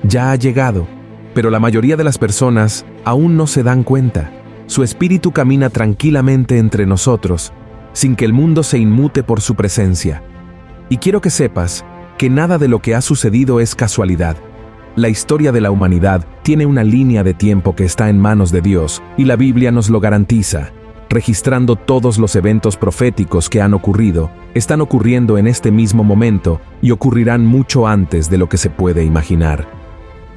Ya ha llegado, pero la mayoría de las personas aún no se dan cuenta. Su espíritu camina tranquilamente entre nosotros, sin que el mundo se inmute por su presencia. Y quiero que sepas que nada de lo que ha sucedido es casualidad. La historia de la humanidad tiene una línea de tiempo que está en manos de Dios, y la Biblia nos lo garantiza, registrando todos los eventos proféticos que han ocurrido, están ocurriendo en este mismo momento y ocurrirán mucho antes de lo que se puede imaginar.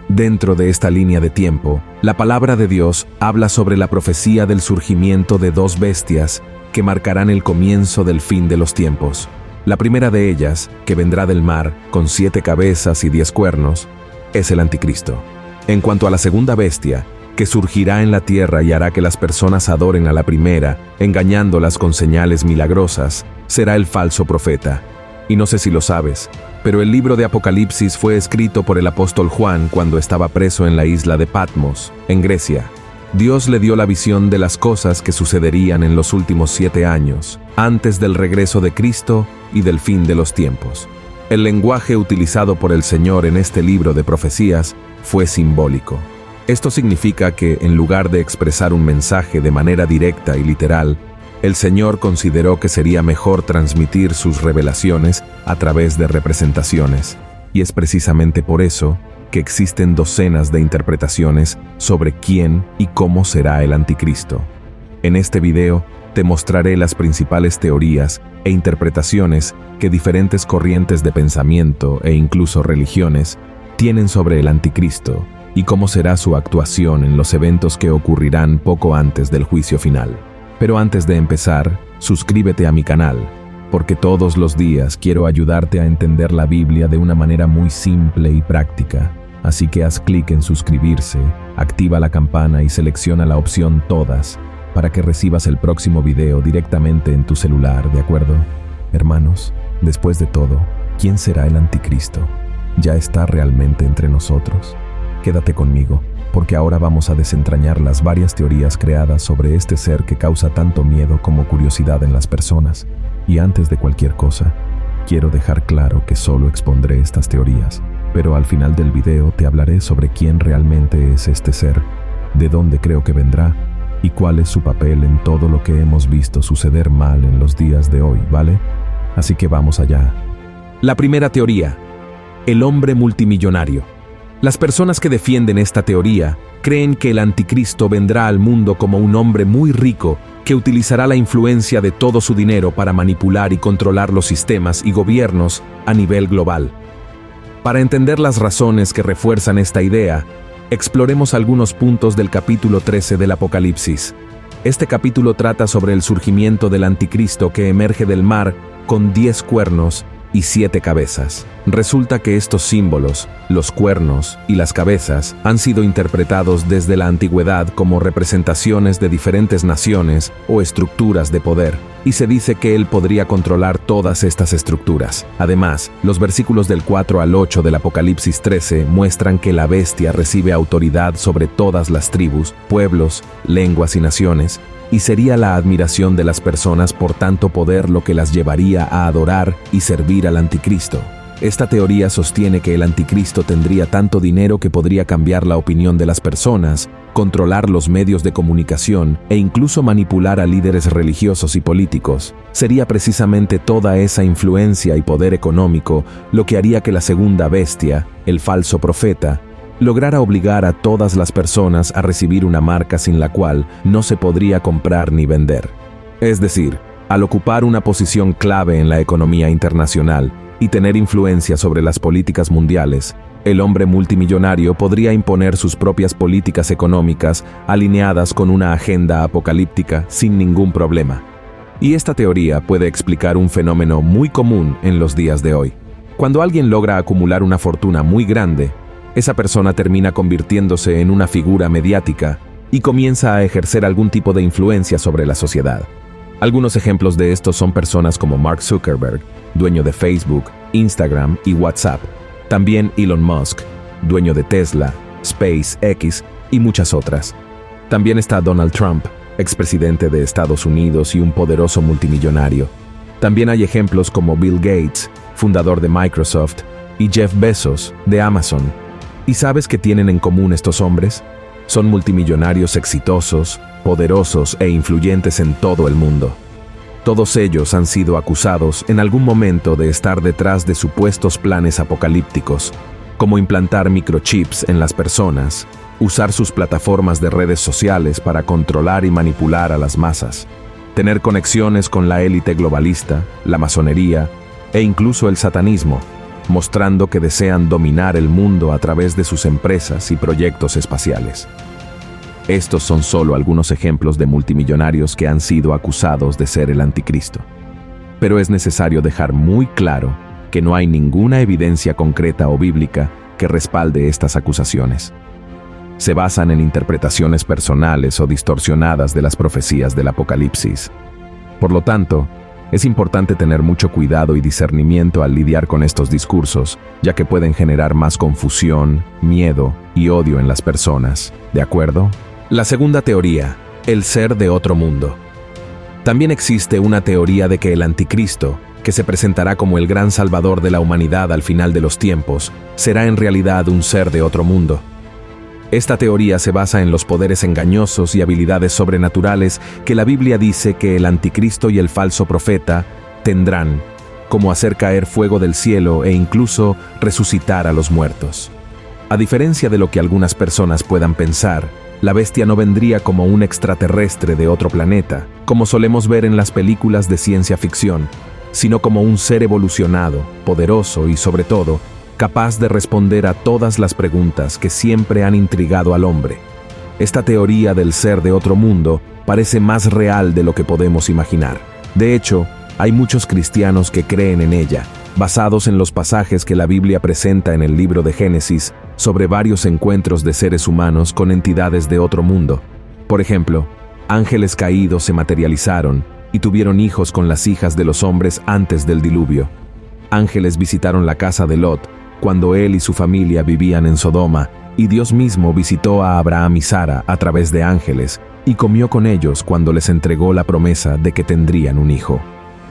Dentro de esta línea de tiempo, la palabra de Dios habla sobre la profecía del surgimiento de dos bestias que marcarán el comienzo del fin de los tiempos. La primera de ellas, que vendrá del mar, con 7 cabezas y 10 cuernos, es el anticristo. En cuanto a la segunda bestia, que surgirá en la tierra y hará que las personas adoren a la primera, engañándolas con señales milagrosas, será el falso profeta. Y no sé si lo sabes, pero el libro de Apocalipsis fue escrito por el apóstol Juan cuando estaba preso en la isla de Patmos, en Grecia. Dios le dio la visión de las cosas que sucederían en los últimos 7 años, antes del regreso de Cristo y del fin de los tiempos. El lenguaje utilizado por el Señor en este libro de profecías fue simbólico. Esto significa que, en lugar de expresar un mensaje de manera directa y literal, el Señor consideró que sería mejor transmitir sus revelaciones a través de representaciones, y es precisamente por eso que existen docenas de interpretaciones sobre quién y cómo será el anticristo. En este video te mostraré las principales teorías e interpretaciones que diferentes corrientes de pensamiento e incluso religiones tienen sobre el anticristo y cómo será su actuación en los eventos que ocurrirán poco antes del juicio final. Pero antes de empezar, suscríbete a mi canal, porque todos los días quiero ayudarte a entender la Biblia de una manera muy simple y práctica. Así que haz clic en suscribirse, activa la campana y selecciona la opción Todas para que recibas el próximo video directamente en tu celular, ¿de acuerdo? Hermanos, después de todo, ¿quién será el anticristo? ¿Ya está realmente entre nosotros? Quédate conmigo, porque ahora vamos a desentrañar las varias teorías creadas sobre este ser que causa tanto miedo como curiosidad en las personas. Y antes de cualquier cosa, quiero dejar claro que solo expondré estas teorías, pero al final del video te hablaré sobre quién realmente es este ser, de dónde creo que vendrá, y cuál es su papel en todo lo que hemos visto suceder mal en los días de hoy, ¿vale? Así que vamos allá. La primera teoría: el hombre multimillonario. Las personas que defienden esta teoría creen que el anticristo vendrá al mundo como un hombre muy rico que utilizará la influencia de todo su dinero para manipular y controlar los sistemas y gobiernos a nivel global. Para entender las razones que refuerzan esta idea, exploremos algunos puntos del capítulo 13 del Apocalipsis. Este capítulo trata sobre el surgimiento del anticristo que emerge del mar con 10 cuernos y 7 cabezas. Resulta que estos símbolos, los cuernos y las cabezas, han sido interpretados desde la antigüedad como representaciones de diferentes naciones o estructuras de poder, y se dice que él podría controlar todas estas estructuras. Además, los versículos del 4 al 8 del Apocalipsis 13 muestran que la bestia recibe autoridad sobre todas las tribus, pueblos, lenguas y naciones, y sería la admiración de las personas por tanto poder lo que las llevaría a adorar y servir al anticristo. Esta teoría sostiene que el anticristo tendría tanto dinero que podría cambiar la opinión de las personas, controlar los medios de comunicación e incluso manipular a líderes religiosos y políticos. Sería precisamente toda esa influencia y poder económico lo que haría que la segunda bestia, el falso profeta, lograra obligar a todas las personas a recibir una marca sin la cual no se podría comprar ni vender. Es decir, al ocupar una posición clave en la economía internacional y tener influencia sobre las políticas mundiales, el hombre multimillonario podría imponer sus propias políticas económicas alineadas con una agenda apocalíptica sin ningún problema. Y esta teoría puede explicar un fenómeno muy común en los días de hoy. Cuando alguien logra acumular una fortuna muy grande, esa persona termina convirtiéndose en una figura mediática y comienza a ejercer algún tipo de influencia sobre la sociedad. Algunos ejemplos de esto son personas como Mark Zuckerberg, dueño de Facebook, Instagram y WhatsApp. También Elon Musk, dueño de Tesla, SpaceX y muchas otras. También está Donald Trump, expresidente de Estados Unidos y un poderoso multimillonario. También hay ejemplos como Bill Gates, fundador de Microsoft, y Jeff Bezos, de Amazon. ¿Y sabes qué tienen en común estos hombres? Son multimillonarios exitosos, poderosos e influyentes en todo el mundo. Todos ellos han sido acusados en algún momento de estar detrás de supuestos planes apocalípticos, como implantar microchips en las personas, usar sus plataformas de redes sociales para controlar y manipular a las masas, tener conexiones con la élite globalista, la masonería e incluso el satanismo, mostrando que desean dominar el mundo a través de sus empresas y proyectos espaciales. Estos son solo algunos ejemplos de multimillonarios que han sido acusados de ser el anticristo. Pero es necesario dejar muy claro que no hay ninguna evidencia concreta o bíblica que respalde estas acusaciones. Se basan en interpretaciones personales o distorsionadas de las profecías del Apocalipsis. Por lo tanto, es importante tener mucho cuidado y discernimiento al lidiar con estos discursos, ya que pueden generar más confusión, miedo y odio en las personas. ¿De acuerdo? La segunda teoría, el ser de otro mundo. También existe una teoría de que el anticristo, que se presentará como el gran salvador de la humanidad al final de los tiempos, será en realidad un ser de otro mundo. Esta teoría se basa en los poderes engañosos y habilidades sobrenaturales que la Biblia dice que el anticristo y el falso profeta tendrán, como hacer caer fuego del cielo e incluso resucitar a los muertos. A diferencia de lo que algunas personas puedan pensar, la bestia no vendría como un extraterrestre de otro planeta, como solemos ver en las películas de ciencia ficción, sino como un ser evolucionado, poderoso y, sobre todo, capaz de responder a todas las preguntas que siempre han intrigado al hombre. Esta teoría del ser de otro mundo parece más real de lo que podemos imaginar. De hecho, hay muchos cristianos que creen en ella, basados en los pasajes que la Biblia presenta en el libro de Génesis sobre varios encuentros de seres humanos con entidades de otro mundo. Por ejemplo, ángeles caídos se materializaron y tuvieron hijos con las hijas de los hombres antes del diluvio. Ángeles visitaron la casa de Lot cuando él y su familia vivían en Sodoma, y Dios mismo visitó a Abraham y Sara a través de ángeles y comió con ellos cuando les entregó la promesa de que tendrían un hijo.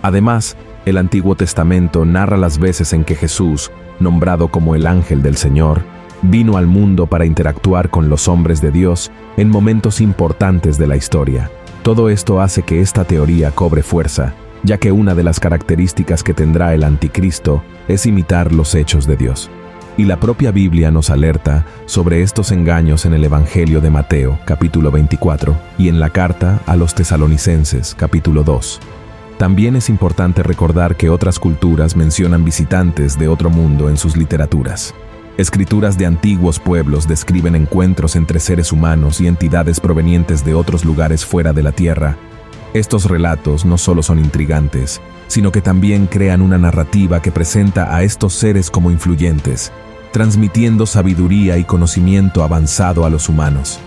Además, el Antiguo Testamento narra las veces en que Jesús, nombrado como el ángel del Señor, vino al mundo para interactuar con los hombres de Dios en momentos importantes de la historia. Todo esto hace que esta teoría cobre fuerza, ya que una de las características que tendrá el anticristo es imitar los hechos de Dios. Y la propia Biblia nos alerta sobre estos engaños en el Evangelio de Mateo, capítulo 24, y en la carta a los Tesalonicenses, capítulo 2. También es importante recordar que otras culturas mencionan visitantes de otro mundo en sus literaturas. Escrituras de antiguos pueblos describen encuentros entre seres humanos y entidades provenientes de otros lugares fuera de la Tierra. Estos relatos no solo son intrigantes, sino que también crean una narrativa que presenta a estos seres como influyentes, transmitiendo sabiduría y conocimiento avanzado a los humanos.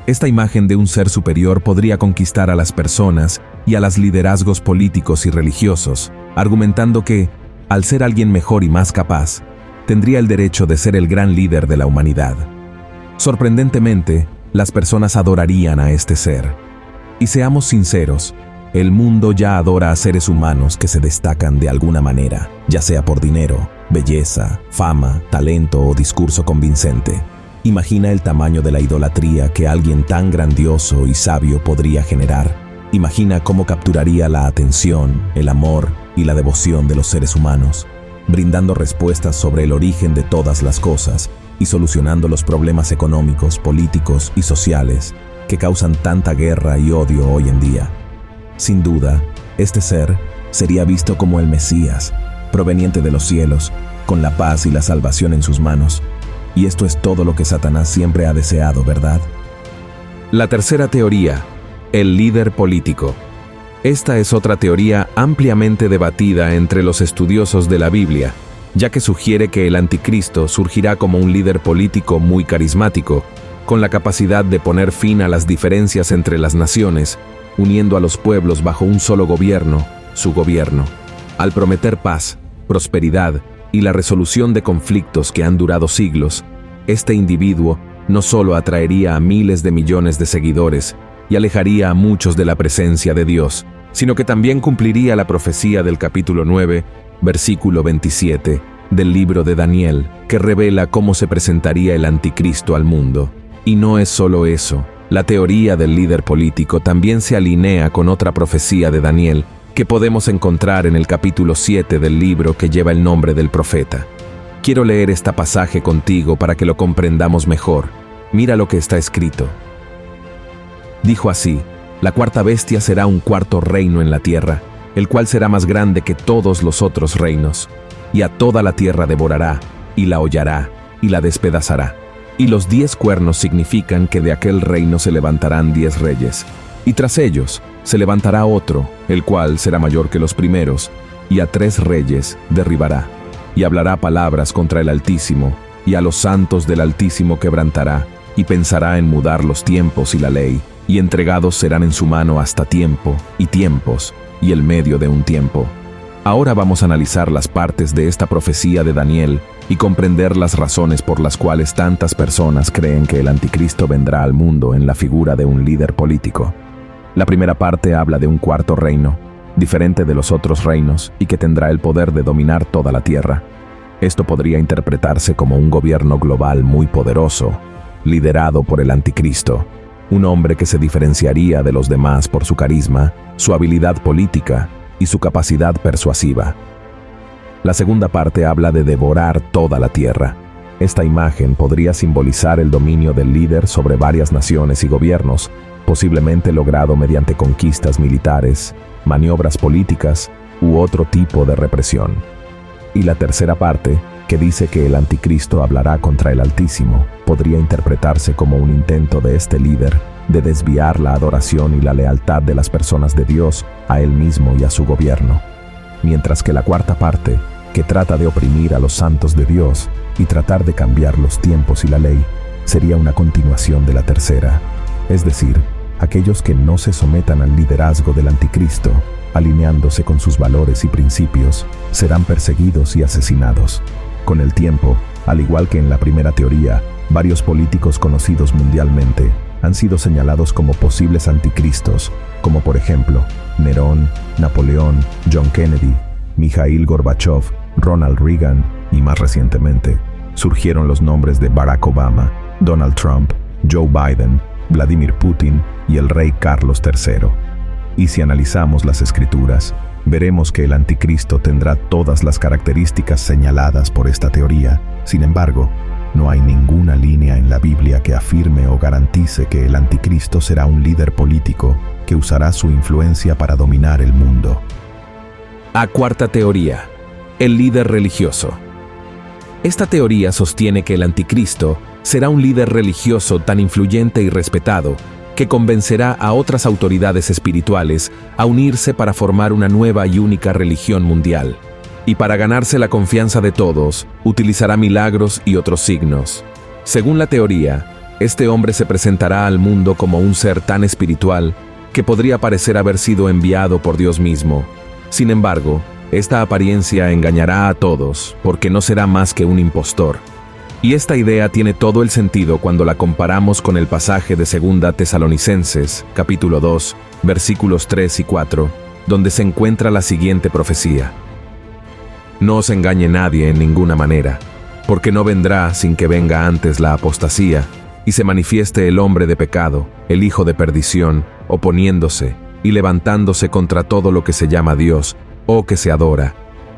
Esta imagen de un ser superior podría conquistar a las personas y a los liderazgos políticos y religiosos, argumentando que, al ser alguien mejor y más capaz, tendría el derecho de ser el gran líder de la humanidad. Sorprendentemente, las personas adorarían a este ser. Y seamos sinceros, el mundo ya adora a seres humanos que se destacan de alguna manera, ya sea por dinero, belleza, fama, talento o discurso convincente. Imagina el tamaño de la idolatría que alguien tan grandioso y sabio podría generar. Imagina cómo capturaría la atención, el amor y la devoción de los seres humanos, brindando respuestas sobre el origen de todas las cosas y solucionando los problemas económicos, políticos y sociales que causan tanta guerra y odio hoy en día. Sin duda, este ser sería visto como el Mesías, proveniente de los cielos, con la paz y la salvación en sus manos. Y esto es todo lo que Satanás siempre ha deseado, ¿verdad? La tercera teoría, el líder político. Esta es otra teoría ampliamente debatida entre los estudiosos de la Biblia, ya que sugiere que el anticristo surgirá como un líder político muy carismático, con la capacidad de poner fin a las diferencias entre las naciones, uniendo a los pueblos bajo un solo gobierno, su gobierno. Al prometer paz, prosperidad y la resolución de conflictos que han durado siglos, este individuo no solo atraería a miles de millones de seguidores y alejaría a muchos de la presencia de Dios, sino que también cumpliría la profecía del capítulo 9, versículo 27, del libro de Daniel, que revela cómo se presentaría el anticristo al mundo. Y no es solo eso, la teoría del líder político también se alinea con otra profecía de Daniel que podemos encontrar en el capítulo 7 del libro que lleva el nombre del profeta. Quiero leer este pasaje contigo para que lo comprendamos mejor. Mira lo que está escrito. Dijo así: la cuarta bestia será un cuarto reino en la tierra, el cual será más grande que todos los otros reinos, y a toda la tierra devorará, y la hollará, y la despedazará. Y los 10 cuernos significan que de aquel reino se levantarán 10 reyes, y tras ellos se levantará otro, el cual será mayor que los primeros, y a 3 reyes derribará, y hablará palabras contra el Altísimo, y a los santos del Altísimo quebrantará, y pensará en mudar los tiempos y la ley, y entregados serán en su mano hasta tiempo, y tiempos, y el medio de un tiempo. Ahora vamos a analizar las partes de esta profecía de Daniel y comprender las razones por las cuales tantas personas creen que el anticristo vendrá al mundo en la figura de un líder político. La primera parte habla de un cuarto reino, diferente de los otros reinos y que tendrá el poder de dominar toda la tierra. Esto podría interpretarse como un gobierno global muy poderoso, liderado por el anticristo, un hombre que se diferenciaría de los demás por su carisma, su habilidad política y su capacidad persuasiva. La segunda parte habla de devorar toda la tierra. Esta imagen podría simbolizar el dominio del líder sobre varias naciones y gobiernos, posiblemente logrado mediante conquistas militares, maniobras políticas u otro tipo de represión. Y la tercera parte, que dice que el anticristo hablará contra el Altísimo, podría interpretarse como un intento de este líder de desviar la adoración y la lealtad de las personas de Dios a él mismo y a su gobierno. Mientras que la cuarta parte, que trata de oprimir a los santos de Dios y tratar de cambiar los tiempos y la ley, sería una continuación de la tercera, es decir, aquellos que no se sometan al liderazgo del anticristo, alineándose con sus valores y principios, serán perseguidos y asesinados. Con el tiempo, al igual que en la primera teoría, varios políticos conocidos mundialmente han sido señalados como posibles anticristos, como por ejemplo, Nerón, Napoleón, John Kennedy, Mikhail Gorbachev, Ronald Reagan y más recientemente, surgieron los nombres de Barack Obama, Donald Trump, Joe Biden, Vladimir Putin y el rey Carlos III. Y si analizamos las escrituras, veremos que el anticristo tendrá todas las características señaladas por esta teoría. Sin embargo, no hay ninguna línea en la Biblia que afirme o garantice que el anticristo será un líder político que usará su influencia para dominar el mundo. Cuarta teoría: el líder religioso. Esta teoría sostiene que el anticristo será un líder religioso tan influyente y respetado que convencerá a otras autoridades espirituales a unirse para formar una nueva y única religión mundial. Y para ganarse la confianza de todos, utilizará milagros y otros signos. Según la teoría, este hombre se presentará al mundo como un ser tan espiritual que podría parecer haber sido enviado por Dios mismo. Sin embargo, esta apariencia engañará a todos porque no será más que un impostor. Y esta idea tiene todo el sentido cuando la comparamos con el pasaje de 2 Tesalonicenses, capítulo 2, versículos 3 y 4, donde se encuentra la siguiente profecía: no os engañe nadie en ninguna manera, porque no vendrá sin que venga antes la apostasía, y se manifieste el hombre de pecado, el hijo de perdición, oponiéndose y levantándose contra todo lo que se llama Dios, o que se adora,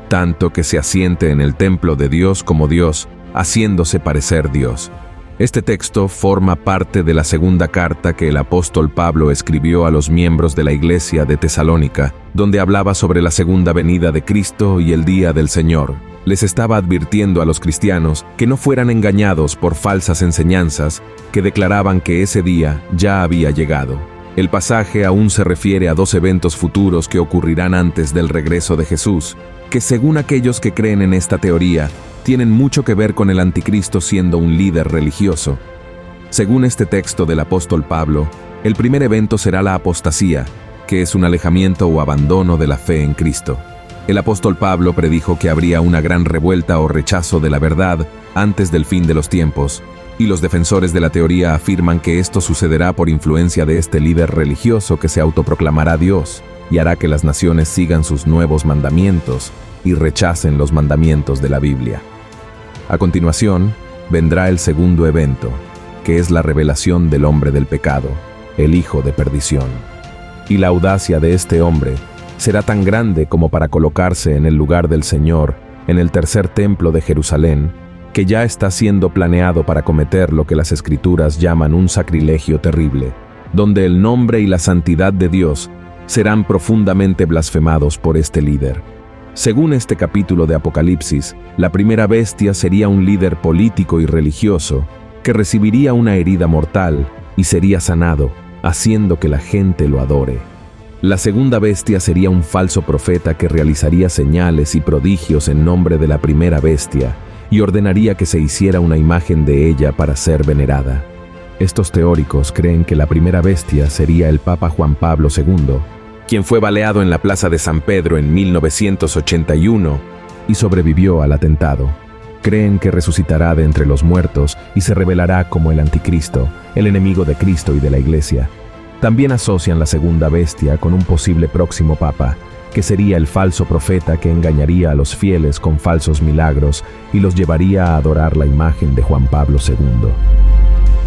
tanto que se asiente en el templo de Dios como Dios, haciéndose parecer Dios. Este texto forma parte de la segunda carta que el apóstol Pablo escribió a los miembros de la iglesia de Tesalónica, donde hablaba sobre la segunda venida de Cristo y el día del Señor. Les estaba advirtiendo a los cristianos que no fueran engañados por falsas enseñanzas que declaraban que ese día ya había llegado. El pasaje aún se refiere a 2 eventos futuros que ocurrirán antes del regreso de Jesús, que según aquellos que creen en esta teoría, tienen mucho que ver con el anticristo siendo un líder religioso. Según este texto del apóstol Pablo, el primer evento será la apostasía, que es un alejamiento o abandono de la fe en Cristo. El apóstol Pablo predijo que habría una gran revuelta o rechazo de la verdad antes del fin de los tiempos, y los defensores de la teoría afirman que esto sucederá por influencia de este líder religioso que se autoproclamará Dios y hará que las naciones sigan sus nuevos mandamientos, y rechacen los mandamientos de la Biblia. A continuación, vendrá el segundo evento, que es la revelación del hombre del pecado, el hijo de perdición. Y la audacia de este hombre será tan grande como para colocarse en el lugar del Señor, en el tercer templo de Jerusalén, que ya está siendo planeado para cometer lo que las Escrituras llaman un sacrilegio terrible, donde el nombre y la santidad de Dios serán profundamente blasfemados por este líder. Según este capítulo de Apocalipsis, la primera bestia sería un líder político y religioso que recibiría una herida mortal y sería sanado, haciendo que la gente lo adore. La segunda bestia sería un falso profeta que realizaría señales y prodigios en nombre de la primera bestia y ordenaría que se hiciera una imagen de ella para ser venerada. Estos teóricos creen que la primera bestia sería el Papa Juan Pablo II, quien fue baleado en la Plaza de San Pedro en 1981 y sobrevivió al atentado. Creen que resucitará de entre los muertos y se revelará como el anticristo, el enemigo de Cristo y de la Iglesia. También asocian la segunda bestia con un posible próximo papa, que sería el falso profeta que engañaría a los fieles con falsos milagros y los llevaría a adorar la imagen de Juan Pablo II.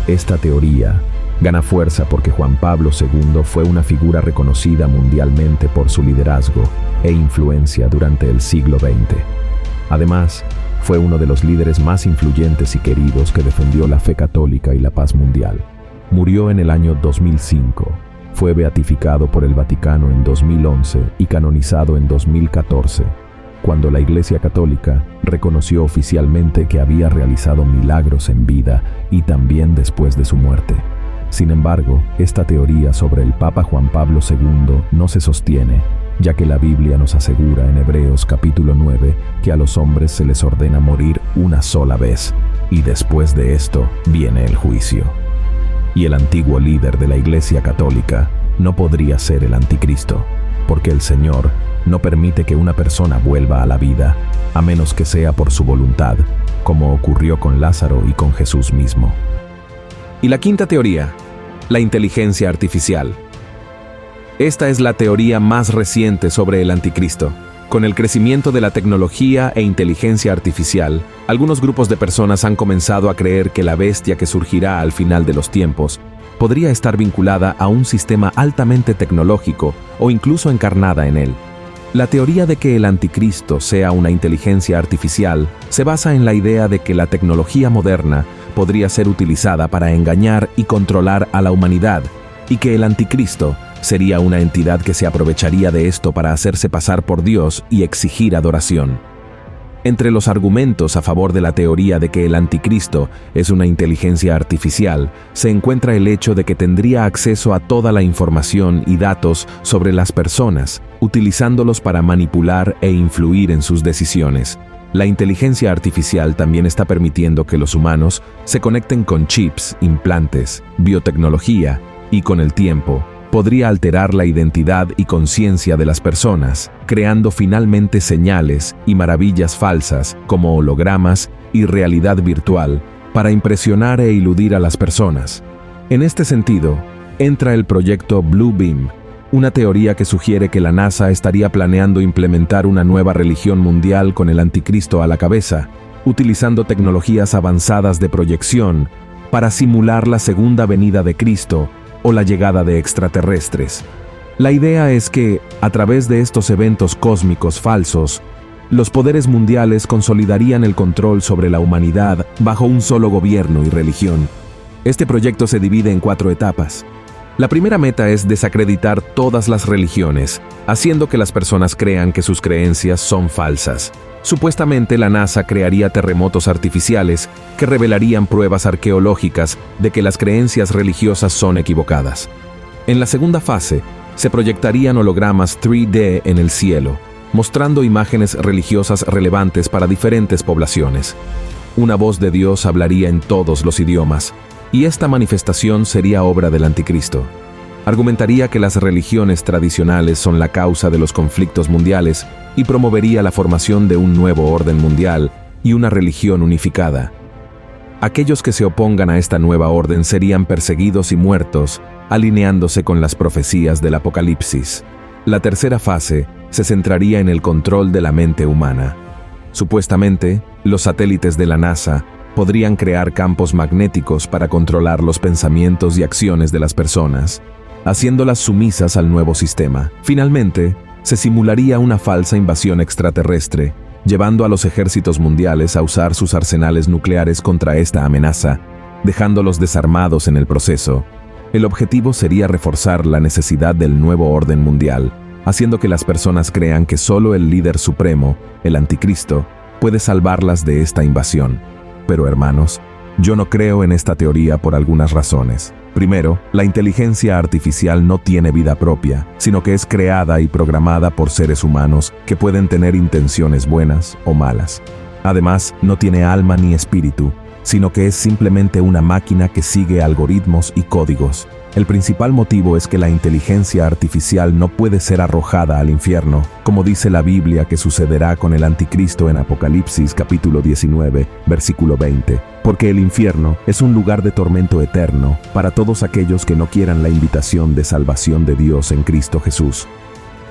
Esta teoría gana fuerza porque Juan Pablo II fue una figura reconocida mundialmente por su liderazgo e influencia durante el siglo XX. Además, fue uno de los líderes más influyentes y queridos que defendió la fe católica y la paz mundial. Murió en el año 2005, fue beatificado por el Vaticano en 2011 y canonizado en 2014, cuando la Iglesia Católica reconoció oficialmente que había realizado milagros en vida y también después de su muerte. Sin embargo, esta teoría sobre el Papa Juan Pablo II no se sostiene, ya que la Biblia nos asegura en Hebreos capítulo 9 que a los hombres se les ordena morir una sola vez, y después de esto viene el juicio. Y el antiguo líder de la Iglesia Católica no podría ser el anticristo, porque el Señor no permite que una persona vuelva a la vida, a menos que sea por su voluntad, como ocurrió con Lázaro y con Jesús mismo. Y la quinta teoría, la inteligencia artificial. Esta es la teoría más reciente sobre el anticristo. Con el crecimiento de la tecnología e inteligencia artificial, algunos grupos de personas han comenzado a creer que la bestia que surgirá al final de los tiempos podría estar vinculada a un sistema altamente tecnológico o incluso encarnada en él. La teoría de que el anticristo sea una inteligencia artificial se basa en la idea de que la tecnología moderna podría ser utilizada para engañar y controlar a la humanidad, y que el anticristo sería una entidad que se aprovecharía de esto para hacerse pasar por Dios y exigir adoración. Entre los argumentos a favor de la teoría de que el anticristo es una inteligencia artificial, se encuentra el hecho de que tendría acceso a toda la información y datos sobre las personas, utilizándolos para manipular e influir en sus decisiones. La inteligencia artificial también está permitiendo que los humanos se conecten con chips, implantes, biotecnología y, con el tiempo, podría alterar la identidad y conciencia de las personas, creando finalmente señales y maravillas falsas como hologramas y realidad virtual para impresionar e iludir a las personas. En este sentido, entra el proyecto Blue Beam, una teoría que sugiere que la NASA estaría planeando implementar una nueva religión mundial con el anticristo a la cabeza, utilizando tecnologías avanzadas de proyección para simular la segunda venida de Cristo o la llegada de extraterrestres. La idea es que, a través de estos eventos cósmicos falsos, los poderes mundiales consolidarían el control sobre la humanidad bajo un solo gobierno y religión. Este proyecto se divide en 4 etapas. La primera meta es desacreditar todas las religiones, haciendo que las personas crean que sus creencias son falsas. Supuestamente la NASA crearía terremotos artificiales que revelarían pruebas arqueológicas de que las creencias religiosas son equivocadas. En la segunda fase, se proyectarían hologramas 3D en el cielo, mostrando imágenes religiosas relevantes para diferentes poblaciones. Una voz de Dios hablaría en todos los idiomas, y esta manifestación sería obra del anticristo. Argumentaría que las religiones tradicionales son la causa de los conflictos mundiales y promovería la formación de un nuevo orden mundial y una religión unificada. Aquellos que se opongan a esta nueva orden serían perseguidos y muertos, alineándose con las profecías del Apocalipsis. La tercera fase se centraría en el control de la mente humana. Supuestamente, los satélites de la NASA podrían crear campos magnéticos para controlar los pensamientos y acciones de las personas, haciéndolas sumisas al nuevo sistema. Finalmente, se simularía una falsa invasión extraterrestre, llevando a los ejércitos mundiales a usar sus arsenales nucleares contra esta amenaza, dejándolos desarmados en el proceso. El objetivo sería reforzar la necesidad del nuevo orden mundial, haciendo que las personas crean que solo el líder supremo, el anticristo, puede salvarlas de esta invasión. Pero hermanos, yo no creo en esta teoría por algunas razones. Primero, la inteligencia artificial no tiene vida propia, sino que es creada y programada por seres humanos que pueden tener intenciones buenas o malas. Además, no tiene alma ni espíritu, sino que es simplemente una máquina que sigue algoritmos y códigos. El principal motivo es que la inteligencia artificial no puede ser arrojada al infierno, como dice la Biblia que sucederá con el anticristo en Apocalipsis capítulo 19, versículo 20, porque el infierno es un lugar de tormento eterno para todos aquellos que no quieran la invitación de salvación de Dios en Cristo Jesús.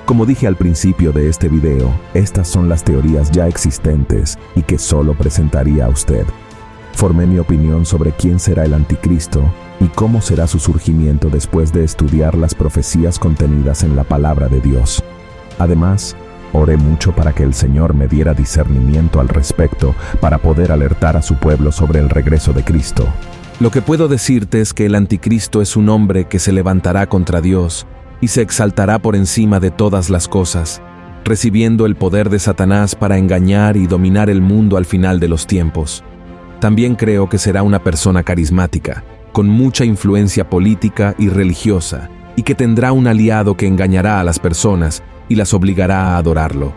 Como dije al principio de este video, estas son las teorías ya existentes y que solo presentaría a usted. Formé mi opinión sobre quién será el anticristo y cómo será su surgimiento después de estudiar las profecías contenidas en la palabra de Dios. Además, oré mucho para que el Señor me diera discernimiento al respecto para poder alertar a su pueblo sobre el regreso de Cristo. Lo que puedo decirte es que el anticristo es un hombre que se levantará contra Dios y se exaltará por encima de todas las cosas, recibiendo el poder de Satanás para engañar y dominar el mundo al final de los tiempos. También creo que será una persona carismática, con mucha influencia política y religiosa, y que tendrá un aliado que engañará a las personas y las obligará a adorarlo.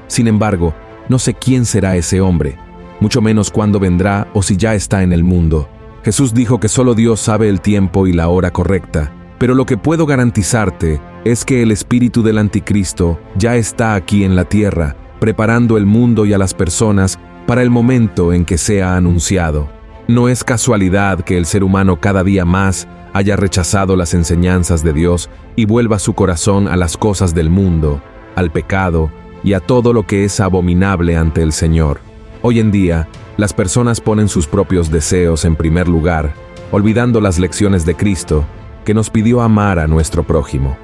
Sin embargo, no sé quién será ese hombre, mucho menos cuándo vendrá o si ya está en el mundo. Jesús dijo que solo Dios sabe el tiempo y la hora correcta, pero lo que puedo garantizarte es que el espíritu del anticristo ya está aquí en la tierra, preparando el mundo y a las personas para el momento en que sea anunciado. No es casualidad que el ser humano cada día más haya rechazado las enseñanzas de Dios y vuelva su corazón a las cosas del mundo, al pecado y a todo lo que es abominable ante el Señor. Hoy en día, las personas ponen sus propios deseos en primer lugar, olvidando las lecciones de Cristo, que nos pidió amar a nuestro prójimo.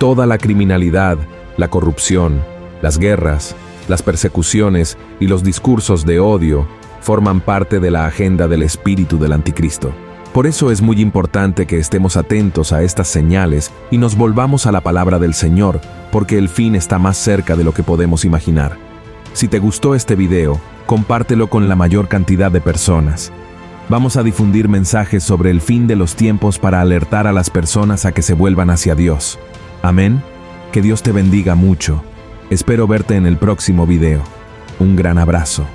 Toda la criminalidad, la corrupción, las guerras, las persecuciones y los discursos de odio forman parte de la agenda del espíritu del anticristo. Por eso es muy importante que estemos atentos a estas señales y nos volvamos a la palabra del Señor, porque el fin está más cerca de lo que podemos imaginar. Si te gustó este video, compártelo con la mayor cantidad de personas. Vamos a difundir mensajes sobre el fin de los tiempos para alertar a las personas a que se vuelvan hacia Dios. Amén. Que Dios te bendiga mucho. Espero verte en el próximo video. Un gran abrazo.